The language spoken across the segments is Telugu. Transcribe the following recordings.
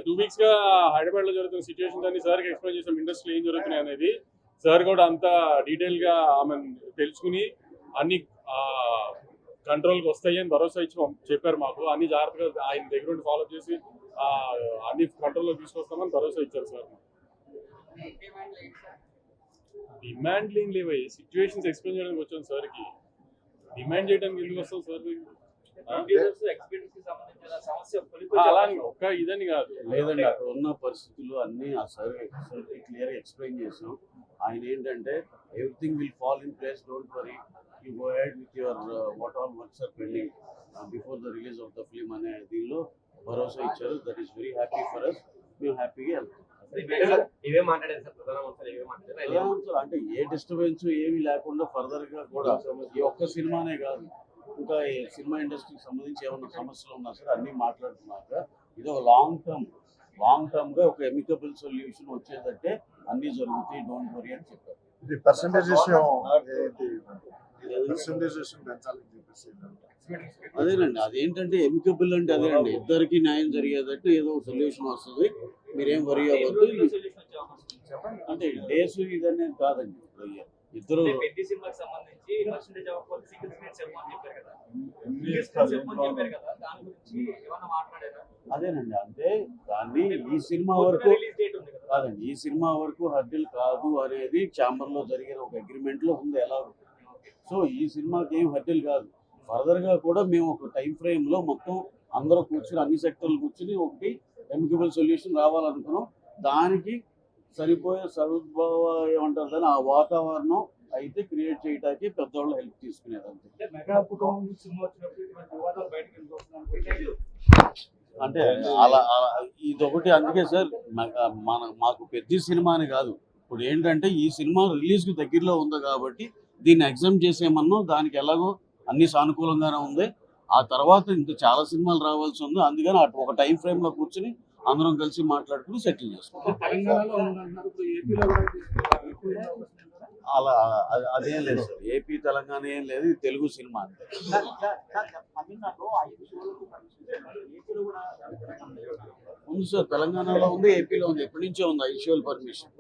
2 weeks గా హైదరాబాద్ లో జరుగుతున్న సిచ్యువేషన్స్ అన్ని సార్ కి ఎక్స్ప్లెయిన్ చేసాం. ఇండస్ట్రీలో ఏం జరుగుతున్నాయి అనేది సార్ కూడా అంతా డీటెయిల్ గా ఆమె తెలుసుకుని అన్ని కంట్రోల్కి వస్తాయి అని భరోసా ఇచ్చి చెప్పారు మాకు. అన్ని జాగ్రత్తగా ఆయన దగ్గర నుండి ఫాలో చేసి అన్ని కంట్రోల్లో తీసుకొస్తామని భరోసా ఇచ్చారు సార్. డిమాండ్లు ఏం లేవు, సిచ్యువేషన్స్ ఎక్స్ప్లెయిన్ చేయడానికి వచ్చాను సార్కి. డిమాండ్ చేయడానికి ఎందుకు వస్తాం సార్? ఒక్క ఇదని కాదు లేదండి, అక్కడ ఉన్న పరిస్థితులు అన్ని ఆ సార్ క్లియర్ గా ఎక్స్ప్లెయిన్ చేసాం. ఆయన ఏంటంటే everything will fall in place, don't worry, you go ahead with your what all works are pending before the release of the film అనే దీనిలో భరోసా ఇచ్చారు. That is very happy for us. మేము హ్యాపీగా వెళ్తాం. అంటే ఏ డిస్టర్బెన్స్ ఏమీ లేకుండా ఫర్దర్ గా కూడా ఈ ఒక్క సినిమానే కాదు, ఇంకా సినిమా ఇండస్ట్రీకి సంబంధించి ఏమైనా సమస్యలు ఉన్నా సరే అన్ని మాట్లాడుతున్నాక ఇది ఒక లాంగ్ టర్మ్ గా ఒక ఎమికబుల్ సొల్యూషన్ వచ్చేదంటే అన్ని జరుగుతాయి, డోంట్ వరీ అని చెప్పారు. అదేనండి, అదేంటంటే ఎమికబుల్ అంటే అదేనండి, ఇద్దరికి న్యాయం జరిగేటట్టు ఏదో సొల్యూషన్ వస్తుంది, మీరేం వరీ అవ్వద్దు. అంటే డేస్ ఇదనేది కాదండి, ఇద్దరు అదేనండి. అంటే దాన్ని ఈ సినిమా వరకు కాదండి, ఈ సినిమా వరకు హర్డిల్ కాదు అనేది ఛాంబర్ లో జరిగిన ఒక అగ్రిమెంట్ లో ఉంది ఎలా. సో ఈ సినిమాకి ఏం హర్డిల్ కాదు. ఫర్దర్ గా కూడా మేము ఒక టైం ఫ్రేమ్ లో మొత్తం అందరూ కూర్చుని అన్ని సెక్టర్లు కూర్చుని ఒకటి ఎమికబుల్ సొల్యూషన్ రావాలనుకున్నాం. దానికి సరిపోయే సద్భావ ఏమంటారు దాన్ని ఆ వాతావరణం అయితే క్రియేట్ చేయడానికి పెద్దవాళ్ళు హెల్ప్ తీసుకునేదంతే. అంటే అలా ఇదొకటి. అందుకే సార్ మాకు పెద్ద సినిమా అని కాదు, ఇప్పుడు ఏంటంటే ఈ సినిమా రిలీజ్ కి దగ్గరలో ఉంది కాబట్టి దీన్ని ఎగ్జామ్ చేసేమన్నా, దానికి ఎలాగో అన్ని సానుకూలంగానే ఉంది. ఆ తర్వాత ఇంకా చాలా సినిమాలు రావాల్సి ఉంది, అందుకని అటు ఒక టైం ఫ్రేమ్ లో కూర్చుని అందరం కలిసి మాట్లాడుకుని సెటిల్ చేసుకుంటాం. అలా అదేం లేదు సార్, ఏపీ తెలంగాణ ఏం లేదు, ఇది తెలుగు సినిమా అంతే. ఉంది సార్, తెలంగాణలో ఉంది, ఏపీలో ఉంది, ఎప్పటి నుంచో ఉంది ఐషువల్ పర్మిషన్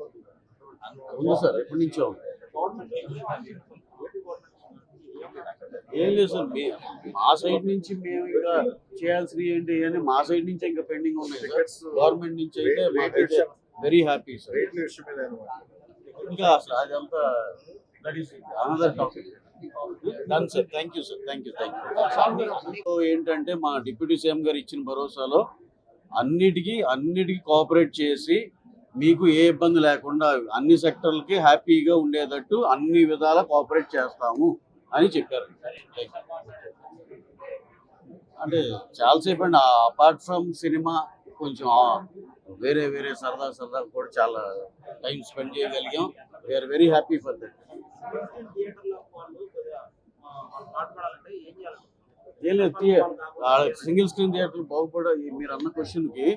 ఉంది సార్, ఎప్పటి నుంచో ఉంది. ఏం లేదు సార్, మా సైడ్ నుంచి మేము ఇంకా చేయాల్సినవి ఏంటి అని మా సైడ్ నుంచి ఇంకా పెండింగ్ ఉన్నాయి సార్. గవర్నమెంట్ నుంచి అయితే మాకైతే వెరీ హ్యాపీ సార్. ఇంకా అసలు అదంతా that is another topic. Done sir, thank you sir, thank you. ఏంటంటే మా డిప్యూటీ సీఎం గారు ఇచ్చిన భరోసాలో అన్నిటికీ కోఆపరేట్ చేసి మీకు ఏ ఇబ్బంది లేకుండా అన్ని సెక్టర్లకి హ్యాపీగా ఉండేటట్టు అన్ని విధాలా కోఆపరేట్ చేస్తాము అని చెప్పారు. అంటే చాలాసేపు అండి, అపార్ట్ ఫ్రమ్ సినిమా కొంచెం వేరే సరదా కూడా చాలా టైం స్పెండ్ చేయగలిగాం. We're very happy for that. ఏం లేదు, సింగిల్ స్క్రీన్ థియేటర్లు బాగుపడ మీరు అన్న క్వశ్చన్కి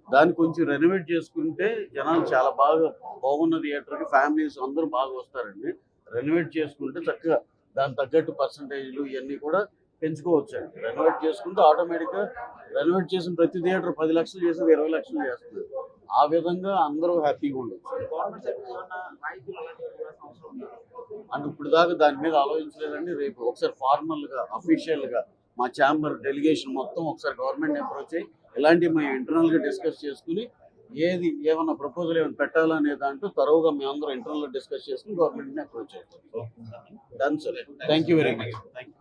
దాన్ని కొంచెం రెనోవేట్ చేసుకుంటే జనాలు చాలా బాగున్న థియేటర్కి ఫ్యామిలీస్ అందరూ బాగా వస్తారండి. రెనోవేట్ చేసుకుంటే చక్కగా దానికి తగ్గట్టు పర్సంటేజ్లు ఇవన్నీ కూడా పెంచుకోవచ్చండి. రెనోవేట్ చేసుకుంటే ఆటోమేటిక్గా రెనోవేట్ చేసిన ప్రతి థియేటర్ 10 లక్షలు చేసేది 20 లక్షలు చేస్తుంది. ఆ విధంగా అందరూ హ్యాపీగా ఉండొచ్చు. అంటే ఇప్పుడు దాకా దాని మీద ఆలోచించలేదండి. రేపు ఒకసారి ఫార్మల్గా అఫీషియల్గా మా ఛాంబర్ డెలిగేషన్ మొత్తం ఒకసారి గవర్నమెంట్ అప్రోచ్ అయ్యి ఇలాంటివి మేము ఇంటర్నల్గా డిస్కస్ చేసుకుని ఏమన్నా ప్రపోజల్ ఏమైనా పెట్టాలనే దాంట్లో తరువుగా మేము అందరం ఇంటర్నల్గా డిస్కస్ చేసుకుని గవర్నమెంట్ని అప్రోచ్ అవుతాం. Done sir, thank you very much. Thank you.